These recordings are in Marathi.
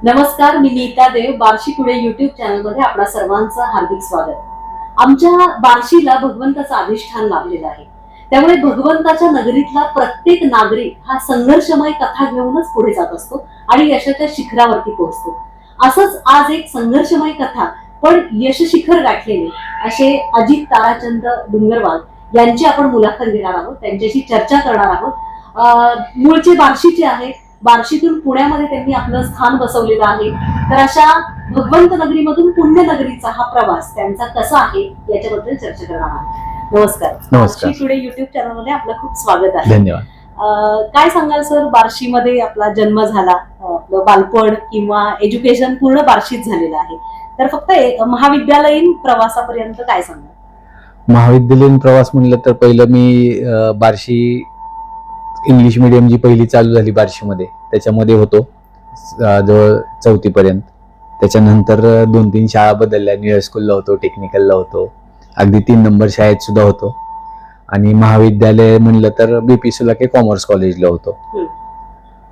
नमस्कार, मी नीता देव. बार्शी पुणे युट्यूब चॅनलमध्ये आपल्या सर्वांचं हार्दिक स्वागत. आमच्या बार्शीला भगवंताचं अधिष्ठान लाभलेलं आहे. त्यामुळे भगवंताच्या नगरीतला प्रत्येक नागरिक हा संघर्षमय कथा घेऊनच पुढे जात असतो आणि यशाच्या शिखरावरती पोहोचतो. असंच आज एक संघर्षमय कथा पण यश शिखर गाठलेले असे अजित ताराचंद डुंगरवाल यांची आपण मुलाखत घेणार आहोत. त्यांच्याशी चर्चा करणार आहोत. मूळचे बार्शीचे आहेत. बार्शीतून पुण्यामध्ये त्यांनी आपलं स्थान बसवलेलं आहे. तर अशा भगवंत नगरीमधून पुण्यनगरीचा हा प्रवास त्यांचा कसा आहे याच्याबद्दल चर्चा करणार आहोत. नमस्कार. बार्शी टुडे युट्यूब चॅनल मध्ये आपलं खूप स्वागत आहे. धन्यवाद. काय सांगाल सर, बार्शीमध्ये आपला जन्म झाला, आपलं बालपण किंवा एज्युकेशन पूर्ण बार्शीत झालेलं आहे, तर फक्त महाविद्यालयीन प्रवासापर्यंत काय सांगाल? महाविद्यालयीन प्रवास म्हणलं तर पहिलं मी बार्शी इंग्लिश मिडियम जी पहिली चालू झाली बार्शीमध्ये त्याच्यामध्ये होतो जवळ 4थी पर्यंत. त्याच्यानंतर 2-3 शाळा बदलल्या. न्यू स्कूलला होतो, टेक्निकलला होतो, अगदी 3 नंबर शाळेत सुद्धा होतो. आणि महाविद्यालय म्हणलं तर BP सुलाके कॉमर्स कॉलेजला होतो.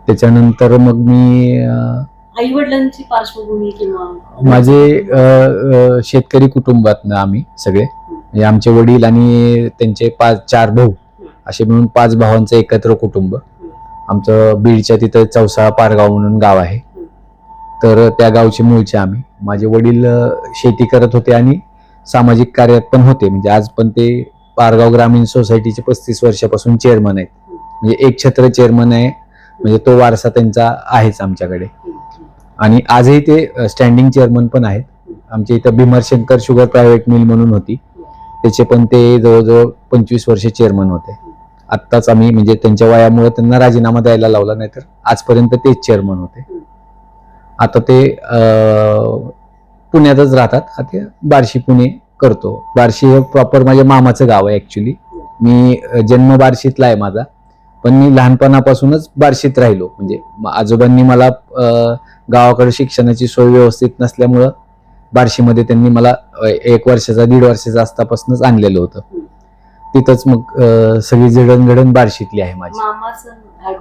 त्याच्यानंतर मग मी आई वडिलांची पार्श्वभूमी किंवा माझे शेतकरी कुटुंबातनं आम्ही सगळे, म्हणजे आमचे वडील आणि त्यांचे 4 भाऊ असे मिळून 5 भावांचं एकत्र कुटुंब. आमचं बीडच्या तिथं चौसा पारगाव म्हणून गाव आहे, तर त्या गावचे मूळचे आम्ही. माझे वडील शेती करत होते आणि सामाजिक कार्यात पण होते. म्हणजे आज पण ते पारगाव ग्रामीण सोसायटीचे 35 वर्षापासून चेअरमन आहेत. म्हणजे एक छत्र चेअरमन आहे, म्हणजे तो वारसा त्यांचा आहेच आमच्याकडे. आणि आजही ते स्टँडिंग चेअरमन पण आहेत. आमच्या इथं भीमरशंकर शुगर प्रायव्हेट मिल म्हणून होती, त्याचे पण ते जवळजवळ 25 वर्ष चेअरमन होते. आत्ताच आम्ही म्हणजे त्यांच्या वयामुळे त्यांना राजीनामा द्यायला लावला, नाहीतर आजपर्यंत तेच चेअरमन होते. आता ते पुण्यातच राहतात. आता बार्शी पुणे करतो. बार्शी हे प्रॉपर माझ्या मामाचं गाव आहे ऍक्च्युली. मी जन्म बार्शीतला आहे माझा, पण मी लहानपणापासूनच बार्शीत राहिलो. म्हणजे आजोबांनी मला गावाकडे शिक्षणाची सोय व्यवस्थित नसल्यामुळं बार्शीमध्ये त्यांनी मला 1 वर्षाचा 1.5 वर्षाचा असतापासूनच आणलेलं होतं. तिथंच मग सगळी जडणघडण बार्शीतली आहे माझी.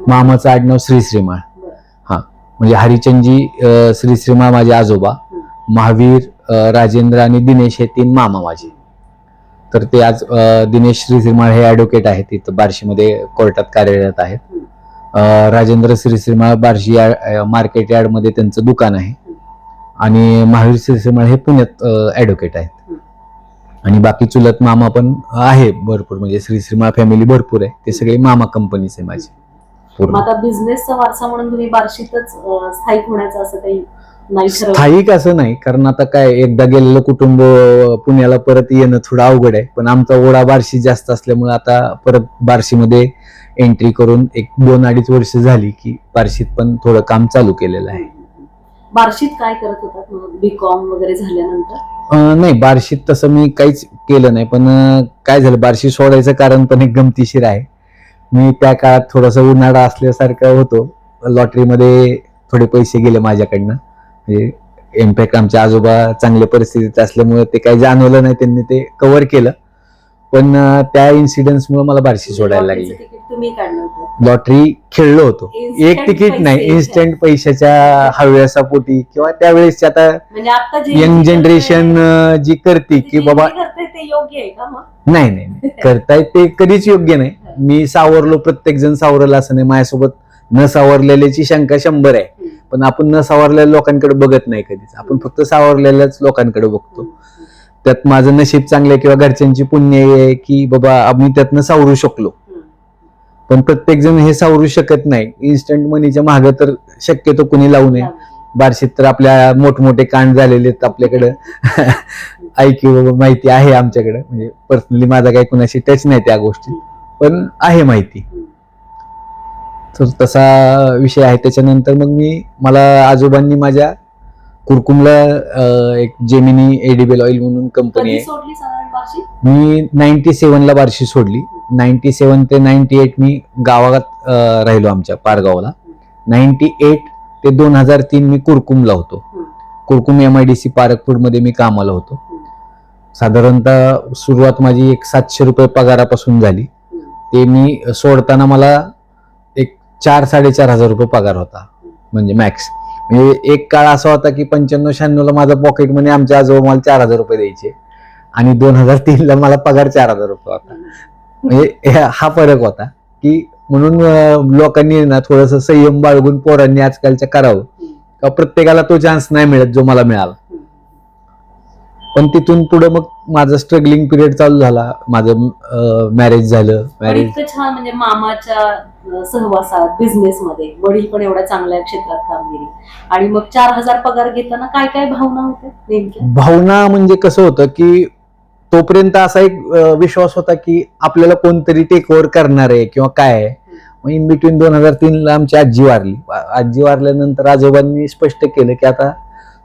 मामाचं आडनाव श्रीश्रीमाळ. हा, म्हणजे हरिचंदजी श्रीश्रीमाळ माझे आजोबा, महावीर, राजेंद्र आणि दिनेश हे 3 मामा माझे. तर ते आज दिनेश श्रीश्रीमाळ हे ॲडव्होकेट आहेत, तिथं बार्शीमध्ये कोर्टात कार्यरत आहेत. राजेंद्र श्रीश्रीमाळ बार्शी मार्केट यार्डमध्ये त्यांचं दुकान आहे. आणि महावीर श्रीश्रीमाळ हे पुण्यात ॲडव्होकेट आहेत. आणि बाकी चुलत मामा पण आहे भरपूर, म्हणजे श्रीश्रीमाळ फॅमिली भरपूर आहे. ते सगळे मामा कंपनीच आहे माझी पूर्ण. आता बिझनेसचा वारसा म्हणून तुम्ही बार्शीतच स्थायिक होण्याचं असं काही नाही ठरवलं? स्थायिक असं नाही, कारण आता काय एकदा गेलेलं कुटुंब पुण्याला परत येणं थोडं अवघड आहे. पण आमचा ओढा बार्शी जास्त असल्यामुळे आता परत बार्शीमध्ये एंट्री करून 1-2-2.5 वर्ष झाली की बार्शीत पण थोडं काम चालू केलेलं आहे. बार्शीत काय करत होतात BCom वगैरे झाल्यानंतर? नाही, बार्शीत तसं मी काहीच केलं नाही. पण काय झालं, बार्शी सोडायचं कारण पण एक गमतीशीर आहे. मी त्या काळात थोडासा उन्हाळा असल्यासारखं होतो. लॉटरीमध्ये थोडे पैसे गेले माझ्याकडनं. म्हणजे इनफॅक्ट आमचे आजोबा चांगल्या परिस्थितीत असल्यामुळे ते काही जाणवलं नाही, त्यांनी ते कव्हर केलं. पण त्या इन्सिडेंट्समुळे मला बार्शी सोडायला लागली. तुम्ही काढलं होतं? लॉटरी खेळलो होतो. एक तिकीट नाही, इन्स्टंट पैशाच्या हव्यासापोटी किंवा त्यावेळेस आता यंग जनरेशन जी करते की बाबा ते योग्य आहे का? नाही नाही, करतायत ते कधीच योग्य नाही. मी सावरलो, प्रत्येक जण सावरला असं नाही. माझ्यासोबत न सावरलेल्याची शंका 100 आहे. पण आपण न सावरलेल्या लोकांकडे बघत नाही कधीच. आपण फक्त सावरलेल्याच लोकांकडे बघतो. त्यात माझं नशीब चांगलं किंवा घरच्यांची पुण्य आहे की बाबा आम्ही त्यातनं सावरू शकलो. पण प्रत्येक जण हे सावरू शकत नाही. इन्स्टंट मनीच्या मागे तर शक्यतो कुणी लावू नये. बार्शीत तर आपल्या मोठमोठे कांड झालेले आहेत आपल्याकडं. ऐकी माहिती आहे आमच्याकडे. म्हणजे पर्सनली माझा काही कुणाशी टच नाही त्या गोष्टी, पण आहे माहिती. तर तसा विषय आहे. त्याच्यानंतर मग मला आजोबांनी माझ्या कुरकुमला एक जेमिनी एडिबल ऑइल म्हणून कंपनी आहे. मी 97 ला बार्शी सोडली. 97 ते 98 मी गावात राहिलो आमच्या पारगावला. 98 ते 2003 मी कुरकुमला होतो. कुरकुम MIDC पारकपूरमध्ये मी कामाला होतो. साधारणतः सुरुवात माझी 700 रुपये पगारापासून झाली. ते मी सोडताना मला 4,000-4,500 रुपये पगार होता, म्हणजे मॅक्स. म्हणजे एक काळ असा होता की 95-96 ला माझा पॉकेट मनी आमच्या आजोबा मला 4,000 रुपये द्यायचे आणि 2003 ला मला पगार 4,000 रुपये होता. म्हणजे हा फरक होता की म्हणून लोकांनी ना थोडस संयम बाळगून पोरांनी आजकालच्या करावं का प्रत्येकाला तो चान्स नाही मिळत जो मला मिळाला. पण तिथून पुढे मग माझं स्ट्रगलिंग पिरियड चालू झाला. माझं मॅरेज झालं. पण इतकं छान म्हणजे मामाच्या सहवासात बिझनेस मध्ये वडील पण एवढ्या चांगल्या क्षेत्रात कामगिरी आणि मग 4,000 पगार घेताना काय काय भावना होत्या नेमक्या? भावना म्हणजे कसं होतं की तोपर्यंत असा एक विश्वास होता की आपल्याला कोणतरी टेक ओव्हर करणार आहे किंवा काय आहे. मग इन बिटवीन 2003 ला आमची आजी वारली. आजी वारल्यानंतर आजोबांनी स्पष्ट केलं की आता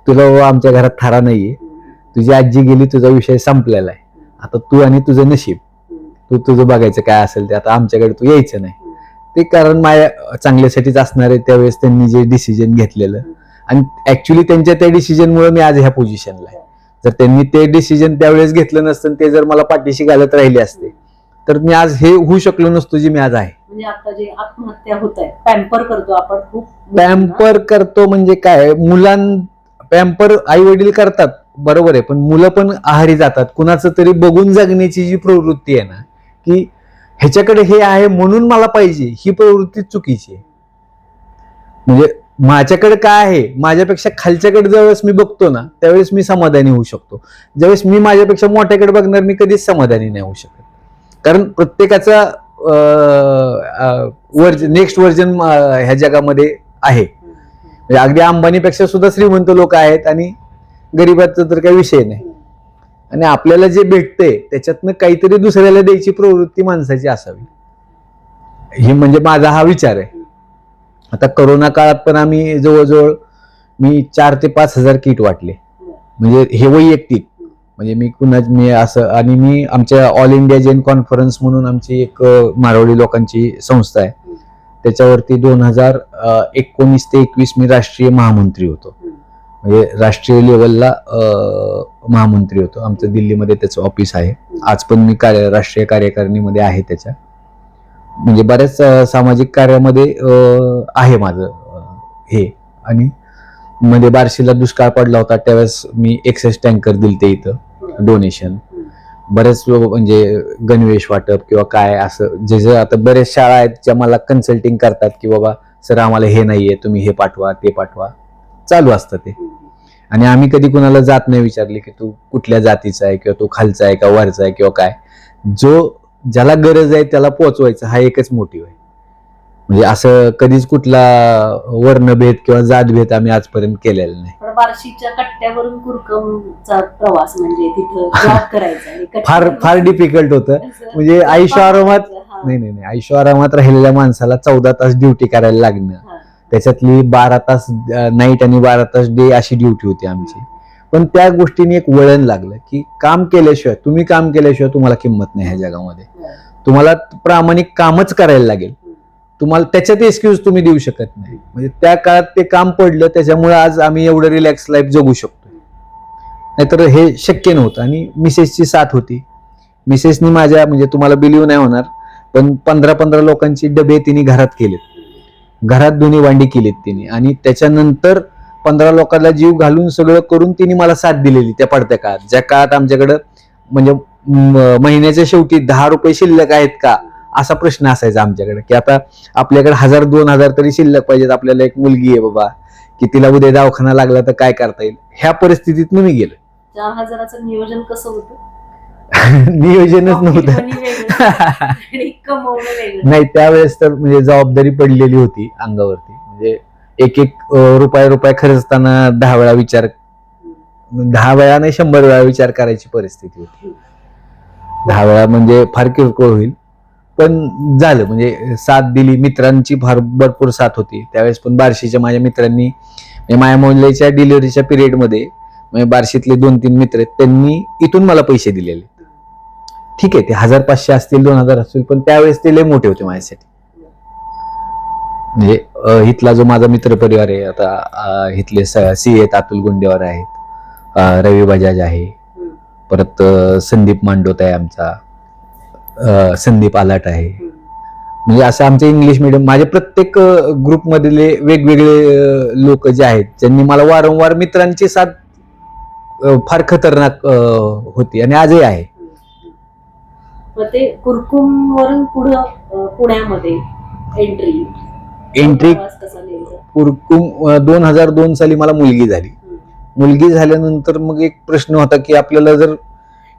तुला आमच्या घरात थारा नाहीये, तुझी आजी गेली, तुझा विषय संपलेला आहे, आता तू आणि तुझं नशीब, तू तुझं बघायचं काय असेल ते, आता आमच्याकडे तू यायचं नाही. ते कारण माझ्या चांगल्यासाठीच असणार आहे. त्यावेळेस त्यांनी जे डिसिजन घेतलेलं आणि ऍक्च्युली त्यांच्या त्या डिसिजनमुळे मी आज ह्या पोझिशनला आहे. जर त्यांनी ते डिसिजन त्यावेळेस घेतलं नसतं, ते जर मला पाठीशी घालत राहिले असते तर मी आज हे होऊ शकलो नसतो जे मी आज आहे. म्हणजे आता जे आत्महत्या होत आहे, पॅम्पर करतो आपण, खूप पॅम्पर करतो म्हणजे काय, पॅम्पर आई वडील करतात बरोबर आहे, पण मुलं पण आहारी जातात. कुणाचं तरी बघून जगण्याची जी प्रवृत्ती आहे ना की ह्याच्याकडे हे आहे म्हणून मला पाहिजे, ही प्रवृत्ती चुकीची आहे. म्हणजे माझ्याकडे काय आहे, माझ्यापेक्षा खालच्याकडे ज्यावेळेस मी बघतो ना त्यावेळेस मी समाधानी होऊ शकतो. ज्यावेळेस मी माझ्यापेक्षा मोठ्याकडे बघणार मी कधीच समाधानी नाही होऊ शकत. कारण प्रत्येकाचा नेक्स्ट व्हर्जन ह्या जगामध्ये आहे. म्हणजे अगदी अंबानीपेक्षा सुद्धा श्रीमंत लोक आहेत आणि गरीबाचा तर काही विषय नाही. आणि आपल्याला जे भेटतंय त्याच्यातनं काहीतरी दुसऱ्याला द्यायची प्रवृत्ती माणसाची असावी, हे म्हणजे माझा हा विचार आहे. आता करोना काळात पण आम्ही जवळजवळ 4,000 ते 5,000 किट वाटले. म्हणजे हे वैयक्तिक, म्हणजे मी असं, आणि मी आमच्या ऑल इंडिया जैन कॉन्फरन्स म्हणून आमची एक मारवाडी लोकांची संस्था आहे, त्याच्यावरती 2019 ते 21 मी राष्ट्रीय महामंत्री होतो. म्हणजे राष्ट्रीय लेवलला महामंत्री होतो. आमचं दिल्लीमध्ये त्याचं ऑफिस आहे. आज पण मी राष्ट्रीय कार्यकारिणीमध्ये आहे त्याच्या. म्हणजे बऱ्याच सामाजिक कार्यामध्ये आहे माझं हे. आणि मध्ये बार्शीला दुष्काळ पडला होता त्यावेळेस मी एक्सेस टँकर दिलते इथं डोनेशन. बरेच म्हणजे गणवेश वाटप किंवा काय असं जे आता बरेच शाळा आहेत ज्या मला कन्सल्टिंग करतात की बाबा सर आम्हाला हे नाहीये, तुम्ही हे पाठवा ते पाठवा, चालू असतं ते. आणि आम्ही कधी कुणाला जात नाही विचारली की तू कुठल्या जातीचा आहे किंवा तू खालचा आहे का वरचा आहे किंवा काय. ज्याला गरज आहे त्याला पोहोचवायचं हा एकच मोटिव्ह आहे. म्हणजे असं कधीच कुठला वर्णभेद किंवा जातभेद आम्ही आजपर्यंत केलेला नाही. पण बार्शीच्या कट्ट्यावरून कुरकमचा प्रवास म्हणजे तिथं जॉब करायचा फार फार डिफिकल्ट होतं. म्हणजे आयुष्यारामात नाही आयुष्यारामात राहिलेल्या माणसाला 14 तास ड्युटी करायला लागणं, त्याच्यातली 12 तास नाईट आणि 12 तास डे अशी ड्युटी होती आमची. पण त्या गोष्टीने एक वळण लागलं की काम केल्याशिवाय तुम्हाला किंमत नाही ह्या जगामध्ये. तुम्हाला प्रामाणिक कामच करायला लागेल, तुम्हाला त्याच्यात एक्सक्यूज तुम्ही देऊ शकत नाही. म्हणजे त्या काळात ते काम पडलं, त्याच्यामुळे आज आम्ही एवढं रिलॅक्स लाईफ जगू शकतो. नाहीतर हे शक्य नव्हतं. आणि मिसेसची साथ होती. मिसेसनी माझ्या, म्हणजे तुम्हाला बिलीव्ह नाही होणार, पण 15 लोकांची डबे तिने घरात केलेत, घरात धुणी भांडी केलीत तिने. आणि त्याच्यानंतर 15 लोकांना जीव घालून सगळं करून तिने मला साथ दिलेली त्या पडत्या काळात. ज्या काळात आमच्याकडं म्हणजे महिन्याच्या शेवटी 10 रुपये शिल्लक आहेत का असा प्रश्न असायचा आमच्याकडे, की आता आपल्याकडे 1,000-2,000 तरी शिल्लक पाहिजेत. आपल्याला एक मुलगी आहे बाबा, की तिला उद्या दवाखाना लागला तर काय करता येईल, ह्या परिस्थितीत मी गेलो. 4,000चं नियोजन कसं होतं? नियोजनच नव्हतं. नाही त्यावेळेस तर म्हणजे जबाबदारी पडलेली होती अंगावरती. म्हणजे एक रुपया खर्चताना 10 वेळा विचार, 10 वेळा नाही 100 वेळा विचार करायची परिस्थिती होती. 10 वेळा म्हणजे फार किरकोळ होईल, पण झालं. म्हणजे साथ दिली, मित्रांची भरपूर साथ होती त्यावेळेस. पण बार्शीच्या माझ्या मित्रांनी, माझ्या मुलीच्या डिलिव्हरीच्या पिरियडमध्ये बार्शीतले 2-3 मित्र आहेत, त्यांनी इथून मला पैसे दिलेले. ठीक आहे, ते 1,500 असतील 2,000 असतील, पण त्यावेळेस ते लय मोठे होते माझ्यासाठी. म्हणजे इथला जो माझा मित्र परिवार आहे, आता इथले CA अतुल गुंडेवार आहेत, रवी बजाज आहे, परत संदीप मांडोत आहे आमचा, संदीप आलाट आहे, म्हणजे असं आमचे इंग्लिश मिडियम माझे प्रत्येक ग्रुप मधले वेगवेगळे लोक जे आहेत ज्यांनी मला वारंवार मित्रांची साथ फार खतरनाक होती आणि आजही आहे. मग ते कुरकुम वरून पुण्यामध्ये एंट्री कुरकुम 2002 साली मला मुलगी झाली. मुलगी झाल्यानंतर मग एक प्रश्न होता की आपल्याला जर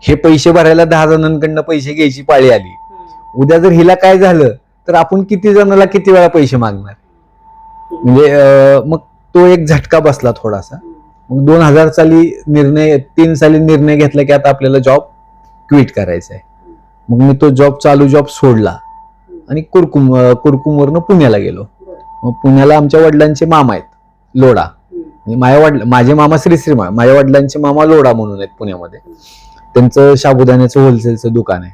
हे पैसे भरायला 10 जणांकडनं पैसे घ्यायची पाळी आली, उद्या जर हिला काय झालं तर आपण किती जणांना किती वेळा पैसे मागणार. म्हणजे मग तो एक झटका बसला थोडासा. मग 2000 साली 3 साली निर्णय घेतला की आता आपल्याला जॉब क्विट करायचा आहे. मग मी तो जॉब सोडला आणि कुरकुमवरनं पुण्याला गेलो. मग पुण्याला आमच्या वडिलांचे मामा आहेत लोढा. माझे मामा श्रीमा, माझ्या वडिलांचे मामा लोढा म्हणून आहेत पुण्यामध्ये. त्यांचं साबुदाण्याचं होलसेलचं दुकान आहे.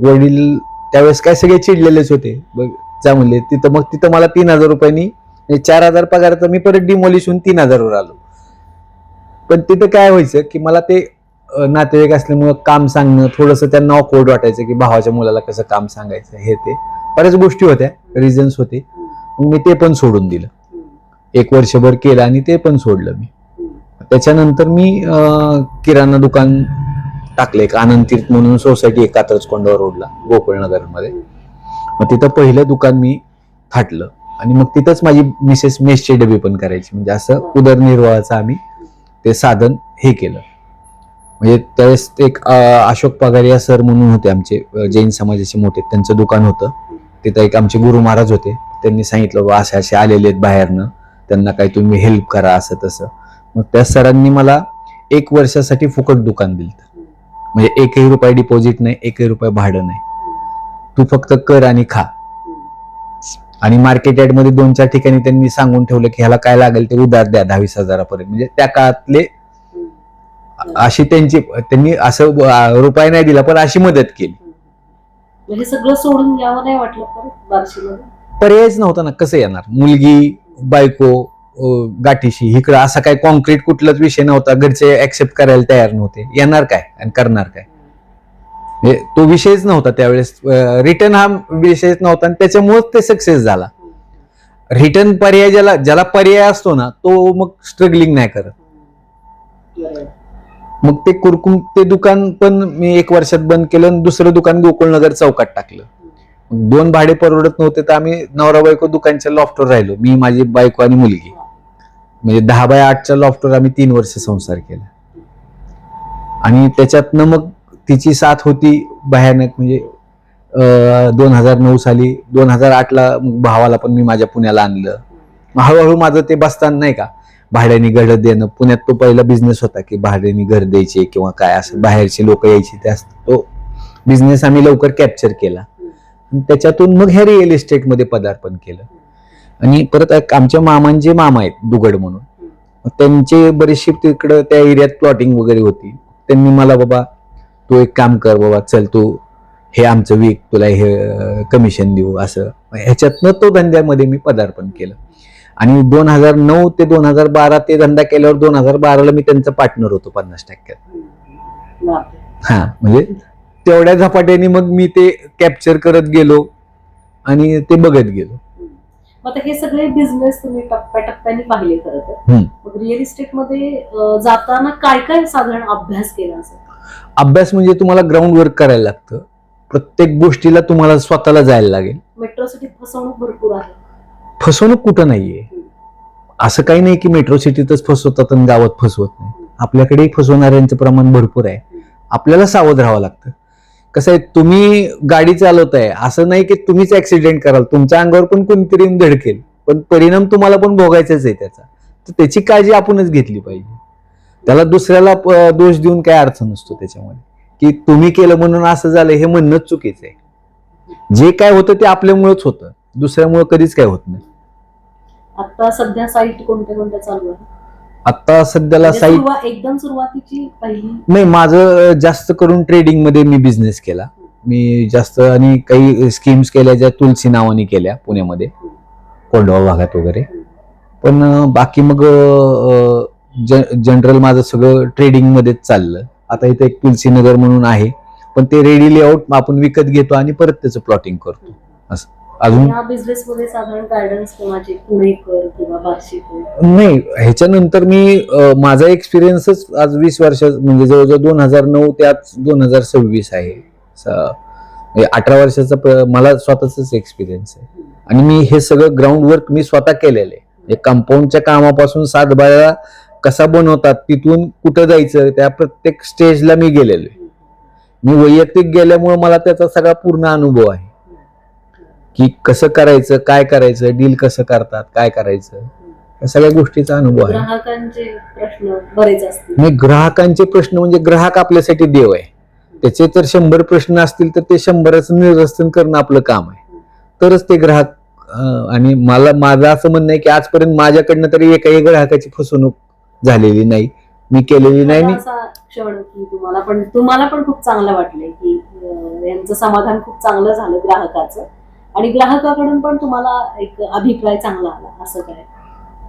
वडील त्यावेळेस काय सगळे चिडलेलेच होते. जा म्हणले तिथं मला 3000 रुपयांनी 4000 पगाराचा मी परत डिमॉलिश होऊन 3000 वर आलो. पण तिथं काय व्हायचं की मला ते नातेवाईक असल्यामुळं काम सांगणं थोडंसं त्यांना ऑकवर्ड वाटायचं की भावाच्या मुलाला कसं काम सांगायचं हे ते बऱ्याच गोष्टी होत्या, रिझन्स होते. मग मी ते पण सोडून दिलं. 1 वर्षभर केलं आणि ते पण सोडलं मी. त्याच्यानंतर मी किराणा दुकान टाकलं एक आनंद तीर्थ म्हणून सोसायटी आहे कात्रजकोंडा रोडला गोकुळनगरमध्ये. मग तिथं पहिलं दुकान मी थाटलं आणि मग तिथंच माझी मिसेस मेसचे डबे पण करायची. म्हणजे असं उदरनिर्वाहाचं आम्ही ते साधन हे केलं. म्हणजे त्यावेळेस एक अशोक पगारिया सर म्हणून होते आमचे जैन समाजाचे मोठे, त्यांचं दुकान होतं. तिथं एक आमचे गुरु महाराज होते. त्यांनी सांगितलं असे असे आलेले आहेत बाहेरनं, त्यांना काही तुम्ही हेल्प करा असं तसं. मग त्या सरांनी मला 1 वर्षासाठी फुकट दुकान दिलं. म्हणजे 1ही रुपये डिपॉझिट नाही, 1ही रुपये भाडं नाही, तू फक्त कर आणि खा. आणि मार्केट यार्ड मध्ये 2-4 ठिकाणी त्यांनी सांगून ठेवलं की ह्याला काय लागेल ते उधार द्या 10-20 हजारापर्यंत. म्हणजे त्या काळातले अशी त्यांनी असं रुपये नाही दिला पण अशी मदत केली. म्हणजे सगळं सोडून घ्यावं नाही वाटलं बार्शीमध्ये? पर्यायच नव्हता ना. कसं येणार, मुलगी बायको गाठीशी इकडं असा काय कॉन्क्रीट कुठलाच विषय नव्हता. घरचे ऍक्सेप्ट करायला तयार नव्हते. येणार काय आणि करणार काय, तो विषयच नव्हता त्यावेळेस. रिटर्न हा विषयच नव्हता आणि त्याच्यामुळेच ते सक्सेस झाला. रिटर्न पर्याय ज्याला पर्याय असतो ना तो मग स्ट्रगलिंग नाही करत. मग ते कुरकुम ते दुकान पण मी 1 वर्षात बंद केलं आणि दुसरं दुकान गोकुळनगर चौकात टाकलं. 2 भाडे परवडत नव्हते तर आम्ही नवरा बायको दुकानच्या लॉफ्टवर राहिलो, मी माझी बायको आणि मुलगी. म्हणजे 10x8च्या लॉफ्टवर आम्ही 3 वर्ष संसार केला. आणि त्याच्यातनं मग तिची साथ होती भयानक. म्हणजे 2009 साली 2008ला भावाला पण मी माझ्या पुण्याला आणलं. हळूहळू माझं ते बसताना नाही का भाड्याने घर देणं. पुण्यात तो पहिला बिझनेस होता की भाड्याने घर द्यायचे किंवा काय असं बाहेरचे लोक यायचे, तो बिझनेस आम्ही लवकर कॅप्चर केला. त्याच्यातून मग ह्या रिअल इस्टेटमध्ये पदार्पण केलं. आणि परत आमच्या मामांचे मामा आहेत दुगड म्हणून, त्यांचे बरेचसे तिकडं त्या एरियात प्लॉटिंग वगैरे होती. त्यांनी मला बाबा तू एक काम कर बाबा, चल तू हे आमचं वीक तुला हे कमिशन देऊ असं. ह्याच्यातनं तो धंद्यामध्ये मी पदार्पण केलं. आणि 2009 ते 2012 ते धंदा केल्यावर 2012ला मी त्यांचं पार्टनर होतो 50%. हा, म्हणजे तेवढ्या झपाट्याने मग मी ते कॅप्चर करत गेलो आणि ते बघत गेलो. मग हे सगळे बिझनेस तुम्ही टप्प्याटप्प्याने पाहिले खरं तर. मग रिअल इस्टेट मध्ये जाताना काय काय साधारण अभ्यास केला असेल? अभ्यास म्हणजे तुम्हाला ग्राउंड वर्क करायला लागतं. प्रत्येक गोष्टीला तुम्हाला स्वतःला जायला लागेल. मेट्रो सिटीत फसवणूक भरपूर आहे. फसवणूक कुठं नाहीये. असं काही नाही की मेट्रो सिटीतच फसवतात आणि गावात फसवत नाही. आपल्याकडेही फसवणाऱ्यांचं प्रमाण भरपूर आहे. आपल्याला सावध राहावं लागतं. कसं आहे, तुम्ही गाडी चालवताय असं नाही की तुम्हीच ऍक्सिडेंट कराल, तुमच्या अंगावर पण कोणतरी धडकेल, पण परिणाम तुम्हाला पण भोगायचाच आहे त्याचा. तर त्याची काळजी आपणच घेतली पाहिजे. त्याला दुसऱ्याला दोष देऊन काय अर्थ नसतो त्याच्यामध्ये, की तुम्ही केलं म्हणून असं झालं हे म्हणणंच चुकीचं आहे. जे काय होतं ते आपल्यामुळेच होतं, दुसऱ्यामुळे कधीच काय होत नाही. आता सध्या साईट कोणत्या कोणत्या चालू आहे? आता सध्याला साईट एकदम सुरुवातीची पहिली नाही, माझं जास्त करून ट्रेडिंग मध्ये मी बिझनेस केला. मी जास्त आणि काही स्कीम्स केल्या ज्या तुलसी नावाने केल्या पुण्यामध्ये कोंढवा भागात वगैरे. पण बाकी मग जनरल माझं सगळं ट्रेडिंग मध्येच चाललं. आता इथे एक तुलसीनगर म्हणून आहे, पण ते रेडी लेआउट आपण विकत घेतो आणि परत त्याचं प्लॉटिंग करतो असं. अजून या बिझनेस मध्ये साधारण गायडन्स कोणाचे, पुणेकर किंवा बार्शीकर? नाही, ह्याच्यानंतर मी माझा एक्सपिरियन्सच आज 20 वर्ष म्हणजे जवळजवळ 2009 ते आज 2026 आहे. 18 वर्षाचा मला स्वतःच एक्सपिरियन्स आहे. आणि मी हे सगळं ग्राउंड वर्क मी स्वतः केलेलं आहे. कंपाऊंडच्या कामापासून सातबारा कसा बनवतात तिथून कुठं जायचं त्या प्रत्येक स्टेजला मी गेलेलो आहे. मी वैयक्तिक गेल्यामुळे मला त्याचा सगळा पूर्ण अनुभव आहे की कसं करायचं, काय करायचं, डील कसं करतात, काय करायचं, या सगळ्या गोष्टीचा अनुभव आहे. ग्राहकांचे प्रश्न बरेच असतील. नाही, ग्राहकांचे प्रश्न म्हणजे ग्राहक आपल्यासाठी देव आहे. त्याचे तर 100 प्रश्न असतील तर ते 100चं निरसन करणं आपलं काम आहे. तरच ते ग्राहक आणि माझं असं म्हणणं आहे की आजपर्यंत माझ्याकडनं तरी एकाही ग्राहकाची फसवणूक झालेली नाही, मी केलेली नाही. असा क्षण की तुम्हाला पण खूप चांगलं वाटलंय की यांचं समाधान खूप चांगलं झालं ग्राहकाचं, आणि ग्राहकाकडून पण तुम्हाला एक अभिप्राय चांगला आला, असं काय?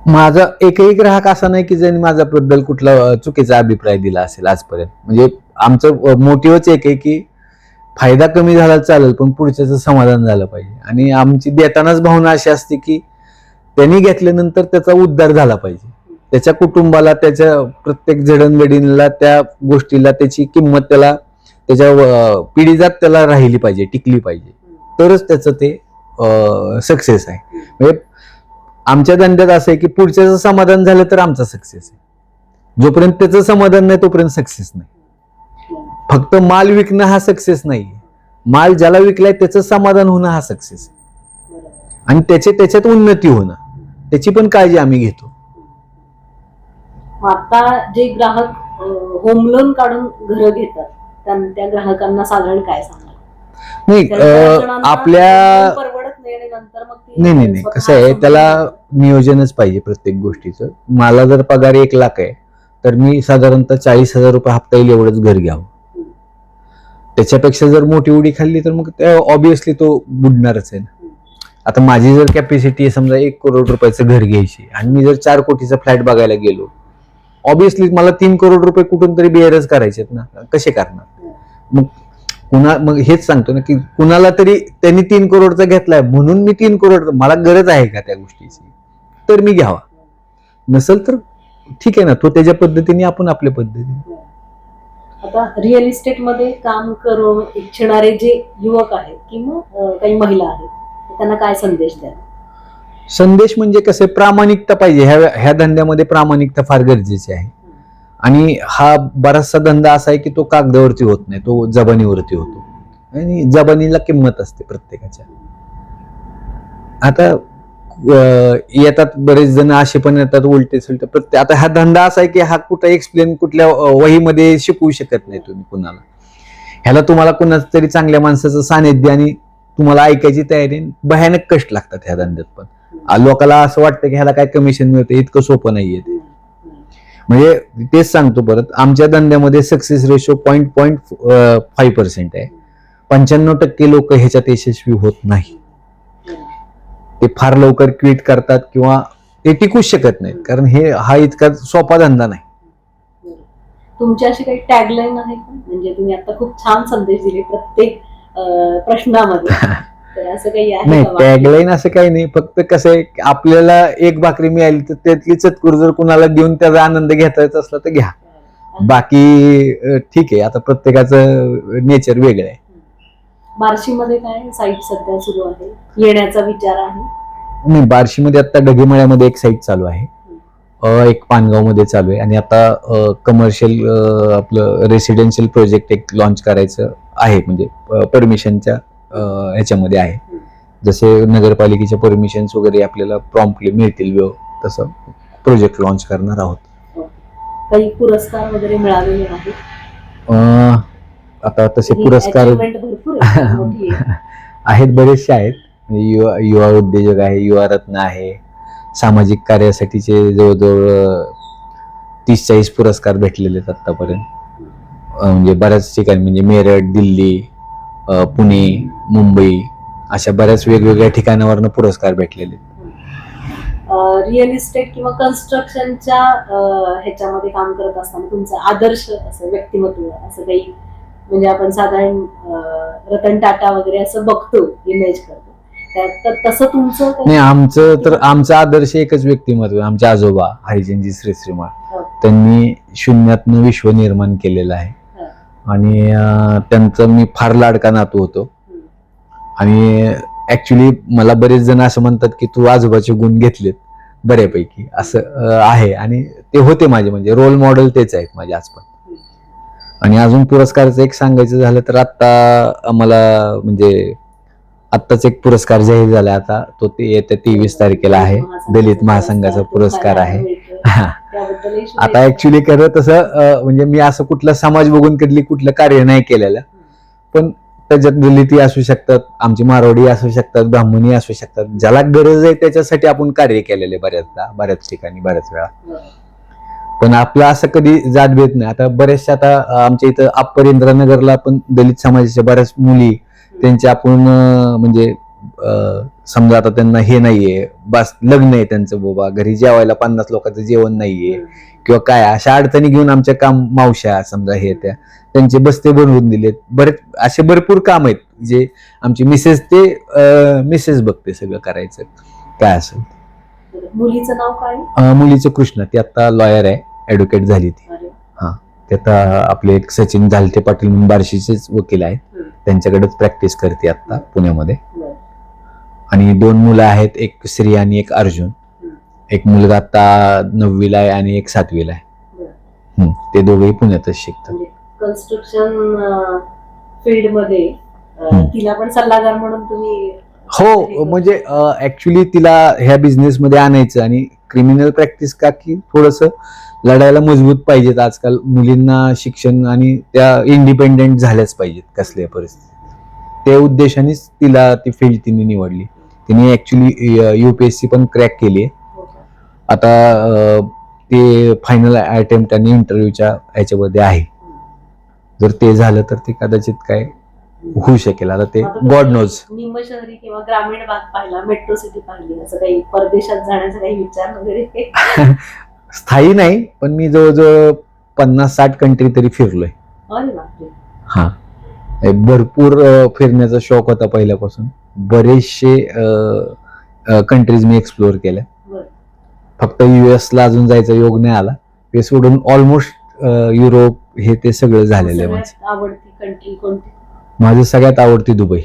माझा एकही ग्राहक असा नाही की ज्यांनी माझ्याबद्दल कुठला चुकीचा अभिप्राय दिला असेल आजपर्यंत. म्हणजे आमचं मोटिव्हच एक आहे की फायदा कमी झाला चालेल पण पुढच्याचं समाधान झालं पाहिजे. आणि आमची देतानाच भावना अशी असते की त्यांनी घेतल्यानंतर त्याचा उद्धार झाला पाहिजे, त्याच्या कुटुंबाला, त्याच्या प्रत्येक जडणघडणीला, त्या गोष्टीला त्याची किंमत त्याला त्याच्या पिढीजात त्याला राहिली पाहिजे, टिकली पाहिजे, तरच त्याचं ते सक्सेस आहे. म्हणजे आमच्या धंद्यात असं आहे की पुढच्याचं समाधान झालं तर आमचा सक्सेस आहे. जोपर्यंत त्याचं समाधान नाही तोपर्यंत सक्सेस नाही. फक्त माल विकणं हा सक्सेस नाही, माल ज्याला विकलाय त्याचं समाधान होणं हा सक्सेस आहे. आणि त्याच्यात उन्नती होणं, त्याची पण काळजी आम्ही घेतो. आता जे ग्राहक होम लोन काढून घरं घेतात त्या ग्राहकांना साधारण काय सांगाल? नाही, आपल्या परवडत नाही आणि नंतर मग नाही कसं आहे, त्याला नियोजनच पाहिजे प्रत्येक गोष्टीचं. मला जर पगार 1 लाख आहे तर मी साधारणतः 40,000 रुपये हप्ता येईल एवढंच घर घ्यावं. त्याच्यापेक्षा जर मोठी उडी खाल्ली तर मग ऑब्विसली तो बुडणारच आहे ना. आता माझी जर कॅपॅसिटी समजा 1 करोड रुपयाचं घर घ्यायची आणि मी जर 4 कोटीचा फ्लॅट बघायला गेलो, ऑब्विसली मला 3 करोड रुपये कुठून तरी बेअरच करायचे ना, कसे करणार? मग हेच सांगतो ना की कुणाला तरी त्यांनी 3 करोडचा घेतलाय म्हणून मी 3 करोड, मला गरज आहे का त्या गोष्टीची, तर मी घ्यावा. नसेल तर ठीक आहे ना, तो त्याच्या पद्धतीने, आपण आपल्या पद्धतीने. आता रिअल इस्टेट मध्ये काम करू इच्छिणारे जे युवक आहेत किंवा काही महिला आहेत, त्यांना काय संदेश द्याल? संदेश म्हणजे कसं, प्रामाणिकता पाहिजे. ह्या धंद्यामध्ये प्रामाणिकता फार गरजेची आहे. आणि हा बराचसा धंदा असा आहे की तो कागदावरती होत नाही, तो जबानीवरती होतो. आणि जबानीला किंमत असते प्रत्येकाच्या. आता येतात बरेच जण असे पण येतात उलटे सुलटे प्रत्येक. आता हा धंदा असा आहे की हा कुठं एक्सप्लेन कुठल्या वहीमध्ये शिकवू शकत नाही तुम्ही कुणाला. ह्याला तुम्हाला कुणाच तरी चांगल्या माणसाचं सानिध्य आणि तुम्हाला ऐकायची तयारी, भयानक कष्ट लागतात ह्या धंद्यात. पण लोकांना असं वाटतं की ह्याला काय कमिशन मिळतं, इतकं सोपं नाहीये ते. म्हणजे तेच सांगतो परत, आमच्या धंद्यामध्ये सक्सेस रेशो 0.5% आहे. 95% लोक ह्याच्यात यशस्वी होत नाही. ते फार लवकर क्विट करतात किंवा ते टिकूच शकत नाहीत, कारण हा इतका सोपा धंदा नाही. तुमची अशी काही टॅगलाईन आहे का? म्हणजे तुम्ही आता खूप छान संदेश दिले प्रत्येक प्रश्नामध्ये, तर असं काही आहे? नाही, टॅगलाईन असं काही नाही. फक्त कसं आहे, आपल्याला 1 भाकरी मिळाली तर त्यातली चतकुर जर कुणाला देऊन त्याचा आनंद घेता येत असला तर घ्या. बाकी ठीक आहे, आता प्रत्येकाचं नेचर वेगळं आहे. बार्शीमध्ये काय साईट सध्या सुरू आहे, येण्याचा विचार आहे? नाही, बार्शीमध्ये आता ढगेमाळ्यामध्ये एक साईट चालू आहे, एक पानगाव मध्ये चालू आहे, आणि आता कमर्शियल आपलं रेसिडेन्शियल प्रोजेक्ट एक लॉन्च करायचं आहे. म्हणजे परमिशनच्या ह्याच्यामध्ये आहे. जसे नगरपालिकेच्या परमिशन्स वगैरे आपल्याला प्रॉम्प्टली मिळतील तसं प्रोजेक्ट लॉन्च करणार आहोत. काही पुरस्कार वगैरे मिळालेले आहेत? आता तसे पुरस्कार आहेत, बरेचसे आहेत. युवा उद्योजक आहे, युवा रत्न आहे, सामाजिक कार्यासाठीचे जवळजवळ 30-40 पुरस्कार भेटलेले आहेत आतापर्यंत. म्हणजे बऱ्याच ठिकाणी, म्हणजे मेरठ, दिल्ली, पुणे, मुंबई अशा बऱ्याच वेगवेगळ्या ठिकाणावरनं पुरस्कार भेटलेले. रिअल इस्टेट किंवा कन्स्ट्रक्शनच्या ह्याच्यामध्ये काम करत असताना तुमचं आदर्श असं व्यक्तिमत्व असं काही, म्हणजे आपण साधारण रतन टाटा वगैरे असं बघतो, इमेज करतो, तसं तुमचं काही- नाही, आमचं आदर्श एकच व्यक्तिमत्व आहे. आमचे आजोबा हरिजनजी श्री श्रीमाळ, हो. त्यांनी शून्यातनं विश्व निर्माण केलेलं आहे. हो. आणि त्यांचं मी फार लाडका नातू होतो. हम्म. आणि ऍक्च्युली मला बरेच जण असं म्हणतात की तू आजोबाचे गुण घेतलेत बऱ्यापैकी, असं आहे. आणि ते होते माझे, म्हणजे रोल मॉडेल तेच आहेत माझे आज पण. आणि अजून पुरस्काराचं एक सांगायचं झालं तर आत्ता आम्हाला म्हणजे आत्ताच एक पुरस्कार जाहीर झाला. आता तो ते येत्या 23 तारखेला आहे. दलित महासंघाचा पुरस्कार आहे. त्याबद्दलही शुभेच्छा. आता ऍक्च्युली खरं तसं म्हणजे मी असं कुठला समाज बघून कधी कुठलं कार्य नाही केलेलं, पण त्याच्यात दलिती असू शकतात, आमची मारवाडी असू शकतात, ब्राह्मणी असू शकतात. ज्याला गरज आहे त्याच्यासाठी आपण कार्य केलेले बऱ्याचदा, बऱ्याच ठिकाणी, बऱ्याच वेळा. पण आपलं असं कधी जातभेद नाही. आता बरेचशा आता आमच्या इथं अप्पर इंद्रानगरला पण दलित समाजाच्या बऱ्याच मुली, त्यांचे आपण म्हणजे समजा आता त्यांना हे नाहीये, बस लग्न आहे त्यांचं, बाबा घरी जेवायला 50 लोकांचं जेवण नाहीये किंवा काय, अशा अडचणी घेऊन आमच्या काम मावश्या समजा हे त्या त्यांचे बस्ते बनवून दिलेत. बरेच असे भरपूर काम आहेत जे आमची मिसेस मिसेस बघते सगळं करायचं काय असेल. मुलीचं नाव काय? मुलीचं कृष्णा, ती आता लॉयर आहे, ऍडव्होकेट झाली ती. अरे. हा, ते आता आपले एक सचिन झालते पाटील म्हणून बार्शीचेच वकील आहेत, त्यांच्याकडेच प्रॅक्टिस करते आता पुण्यामध्ये. आणि 2 मुलं आहेत, एक श्री आणि एक अर्जुन. एक मुलगा आता 9वीला आहे आणि एक 7वीला आहे. ते दोघेही पुण्यातच शिकतात. कन्स्ट्रक्शन फील्ड मध्ये तिला पण सल्लागार म्हणून तुम्ही? हो, म्हणजे ऍक्च्युली तिला ह्या बिझनेस मध्ये आणायचं. आणि क्रिमिनल प्रॅक्टिस का की थोडस लढायला मजबूत पाहिजेत आजकाल मुलींना शिक्षण, आणि त्या इंडिपेंडेंट झाल्याच पाहिजेत कसल्या परिस्थितीत. त्या उद्देशानेच तिला ती फील्ड तिने निवडली. तिने ऍक्च्युली UPSC पण क्रॅक केली आहे. आता ते फायनल अटेम्प्ट आणि इंटरव्ह्यूच्या ह्याच्यामध्ये आहे. जर ते झालं तर ते कदाचित काय होऊ शकेल. आता ते गॉड नोज. निम शहरी किंवा ग्रामीण भाग पाहिला, मेट्रो सिटी पाहिली, असं काही परदेशात जाण्याचा काही विचार वगैरे? स्थायी नाही, पण मी जवळजवळ 50-60 कंट्री तरी फिरलोय. अरे बापरे. हा, भरपूर फिरण्याचा शौक होता पहिल्यापासून. बरेचसे कंट्रीज मी एक्सप्लोअर केल्या. फक्त US ला अजून जायचा योग नाही आला. ते सोडून ऑलमोस्ट युरोप हे ते सगळं झालेलं आहे माझं. आवडती कंट्री कोणती? माझं सगळ्यात आवडती दुबई.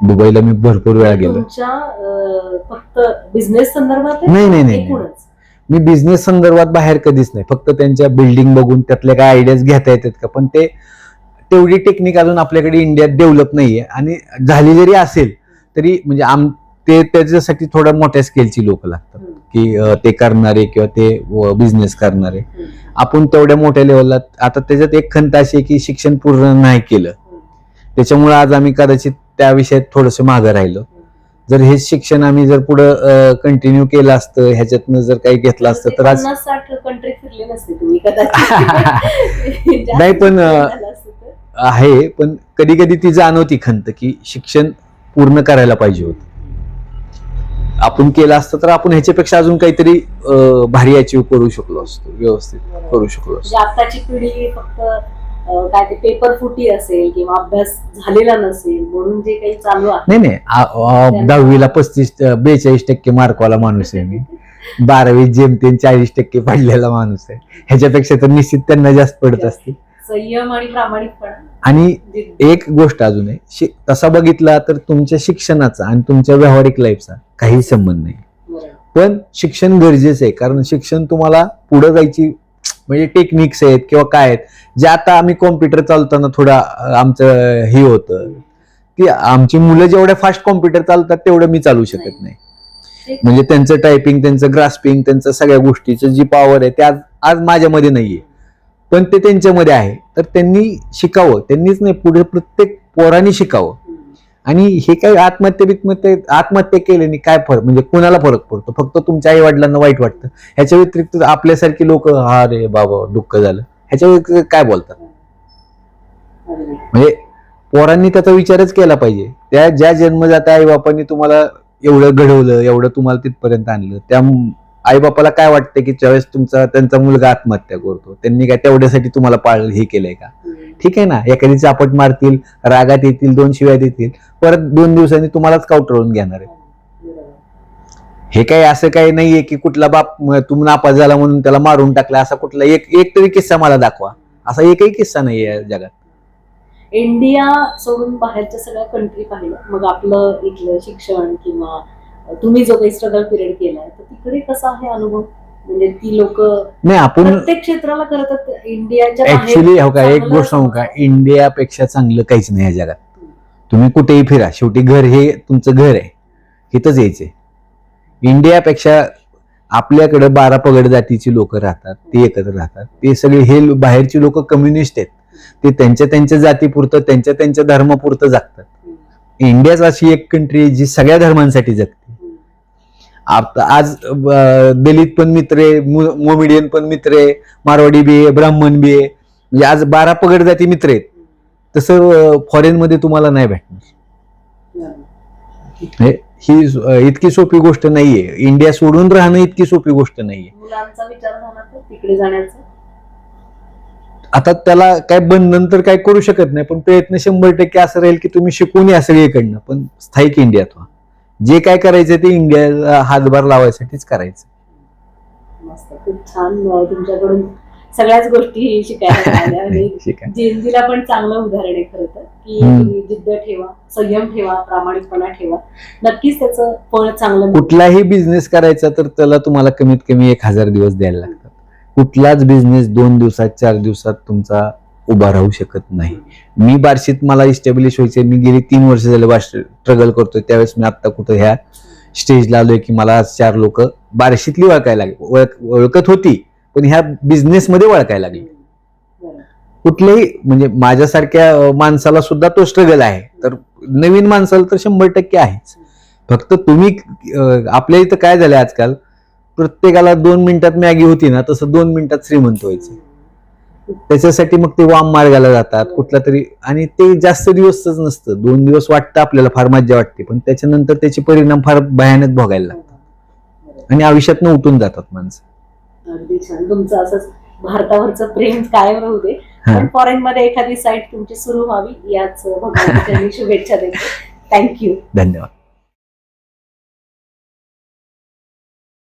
दुबईला मी भरपूर वेळा गेलो. तुमच्या फक्त बिझनेस संदर्भात? नाही, मी बिझनेस संदर्भात बाहेर कधीच नाही. फक्त त्यांच्या बिल्डिंग बघून त्यातल्या काय आयडियाज घेता येतात का, पण ते तेवढी टेक्निक अजून आपल्याकडे इंडियात डेव्हलप नाहीये. आणि झाली जरी असेल तरी म्हणजे ते त्याच्यासाठी थोड्या मोठ्या स्केलची लोक लागतात की ते करणारे किंवा ते बिझनेस करणारे. आपण तेवढ्या मोठ्या लेवलला, आता त्याच्यात एक खंत अशी आहे की शिक्षण पूर्ण नाही केलं, त्याच्यामुळे आज आम्ही कदाचित त्या विषयात थोडंसं मागं राहिलो. जर हे शिक्षण आम्ही जर पुढे कंटिन्यू केलं असतं, ह्याच्यातनं जर काही घेतलं असतं तर आज 50-60 कंट्री फिरले नसते तुम्ही कदाचित. नाही, पण आहे. पण कधी कधी ती जाणवती खंत की शिक्षण पूर्ण करायला पाहिजे होतं. आपण केलं असतं तर आपण ह्याच्यापेक्षा अजून काहीतरी भारी अचीव करू शकलो असतो, व्यवस्थित करू शकलो असतो. आताची पिढी फक्त काय ते पेपर फुटी असेल किंवा अभ्यास झालेला नसेल म्हणून जे काही चालू आहे. नाही, 10वीला 42-42% मार्कवाला माणूस आहे मी. 12वीत जेमतेम 40% पडलेला माणूस आहे. ह्याच्यापेक्षा तर निश्चित त्यांना जास्त पडत असते. संयम आणि प्रामाणिकपणा. आणि एक गोष्ट अजून आहे, तसा बघितला तर तुमच्या शिक्षणाचा आणि तुमच्या व्यावहारिक लाईफचा काही संबंध नाही, पण शिक्षण गरजेचं आहे. कारण शिक्षण तुम्हाला पुढे जायची म्हणजे टेक्निक्स आहेत किंवा काय आहेत, जे आता आम्ही कॉम्प्युटर चालवताना थोडं आमचं हे होतं की आमची मुलं जेवढ्या फास्ट कॉम्प्युटर चालतात तेवढं मी चालू शकत नाही. म्हणजे त्यांचं टायपिंग, त्यांचं ग्रास्पिंग, त्यांचं सगळ्या गोष्टीचं जी पॉवर आहे ते आज माझ्यामध्ये नाहीये, पण ते त्यांच्यामध्ये आहे. तर त्यांनी शिकावं, त्यांनीच नाही पुढे प्रत्येक पोरांनी शिकावं. आणि हे काय आत्महत्या केल्याने काय फरक, म्हणजे कुणाला फरक पडतो? फक्त तुमच्या आई वडिलांना वाईट वाटतं. ह्याच्या व्यतिरिक्त आपल्यासारखी लोक हा रे बाबा दुःख झालं ह्याच्या व्यतिरिक्त काय बोलतात? म्हणजे पोरांनी त्याचा विचारच केला पाहिजे. त्या ज्या जन्मजात आई बापांनी तुम्हाला एवढं घडवलं, एवढं तुम्हाला तिथपर्यंत आणलं, त्या आई बापाला काय वाटतं की ज्यावेळेस त्यांचा मुलगा आत्महत्या करतो, त्यांनी काय तेवढ्यासाठी तुम्हाला हे केलंय का? ठीक आहे ना, एखादी चापट मारतील, रागात येतील, 2 शिव्या देतील, परत 2 दिवसांनी तुम्हालाच काउंटरवरून घेणार आहे. हे काही असं काही नाहीये की कुठला बाप तुम्ही नापास झाला म्हणून त्याला मारून टाकला, असा कुठला एक तरी किस्सा मला दाखवा. असा एकही किस्सा नाहीये या जगात. इंडिया सोडून बाहेरच्या सगळ्या कंट्री पाहिलं, मग आपलं इथलं शिक्षण किंवा तुम्ही जो काही स्ट्रगल पिरियड केलाय, तर तिकडे कसा आहे अनुभव? म्हणजे ती लोक नाही, आपण प्रत्येक क्षेत्राला करतात इंडियाच्या ऍक्च्युली एक गोष्ट सांगू का, इंडियापेक्षा चांगलं काहीच नाही या जगात. तुम्ही कुठेही फिरा, शेवटी घर हे तुमचं घर आहे, इथंच यायचंय. इंडियापेक्षा आपल्याकडे 12 पगड जातीची लोक राहतात, ते एकत्र राहतात. ते सगळे हे बाहेरची लोक कम्युनिस्ट आहेत, ते त्यांच्या जातीपुरतं, त्यांच्या धर्मापुरतं जगतात. इंडियाच अशी एक कंट्री आहे जी सगळ्या धर्मांसाठी जगते. आज दलित पण मित्र आहे, मोमेडियन पण मित्र आहे, मारवाडी बी आहे, ब्राह्मण बी आहे, म्हणजे आज 12 पगड जाती मित्र आहेत. तसं फॉरेन मध्ये तुम्हाला नाही भेटणार. ही इतकी सोपी गोष्ट नाहीये. इंडिया सोडून राहणं इतकी सोपी गोष्ट नाहीये. मुलांचा विचार झाला तर तिकडे जाण्याचा, आता त्याला काय बंधन तर काय करू शकत नाही, पण प्रयत्न 100% असं राहील की तुम्ही शिकून या सगळीकडनं, पण स्थायिक इंडियात व्हा. जे काय करायचं ते इंडियाला हातभार लावायसाठीच करायचं. मस्त, खूप छान. तुमच्याकडून सगळ्याच गोष्टी शिकायला मिळाल्या. आणि जेनजीला पण चांगलं उदाहरण आहे खरं तर, की तुम्ही जिद्द ठेवा, संयम ठेवा, प्रामाणिकपणा ठेवा, नक्कीच त्याचं फळ चांगलं. कुठलाही बिझनेस करायचा तर त्याला तुम्हाला कमीत कमी 1000 दिवस द्यायला लागतात. कुठलाच बिझनेस 2 दिवसात 4 दिवसात तुमचा उभा राहू शकत नाही. मी बार्शीत मला इस्टॅब्लिश व्हायचे, मी गेली 3 वर्ष झाले स्ट्रगल करतोय. त्यावेळेस मी आता कुठं ह्या स्टेजला आलोय की मला 4 लोक बार्शीतली ओळखायला लागली. ओळखत होती, पण ह्या बिझनेस मध्ये ओळखायला लागली. कुठलेही म्हणजे माझ्यासारख्या माणसाला सुद्धा तो स्ट्रगल आहे, तर नवीन माणसाला तर 100% आहेच. फक्त तुम्ही आपल्या इथं काय झालंय आजकाल, प्रत्येकाला 2 मिनिटात मॅगी होती ना, तसं 2 मिनिटात श्रीमंत व्हायचं. त्याच्यासाठी मग ते वाम मार्गाला जातात कुठला तरी, आणि ते जास्त दिवसच नसतं. 2 दिवस वाटतं आपल्याला, फार मज्जा वाटते, पण त्याच्यानंतर त्याचे परिणाम फार भयानक भोगायला लागतात आणि आयुष्यातनं उठून जातात माणसं. अगदी छान. तुमचं असंच भारतावरचं प्रेम कायम राहू दे. पण फॉरेन मध्ये एखादी साईट तुमची सुरू व्हावी याच भगवान शुभेच्छा देते. थँक्यू. धन्यवाद.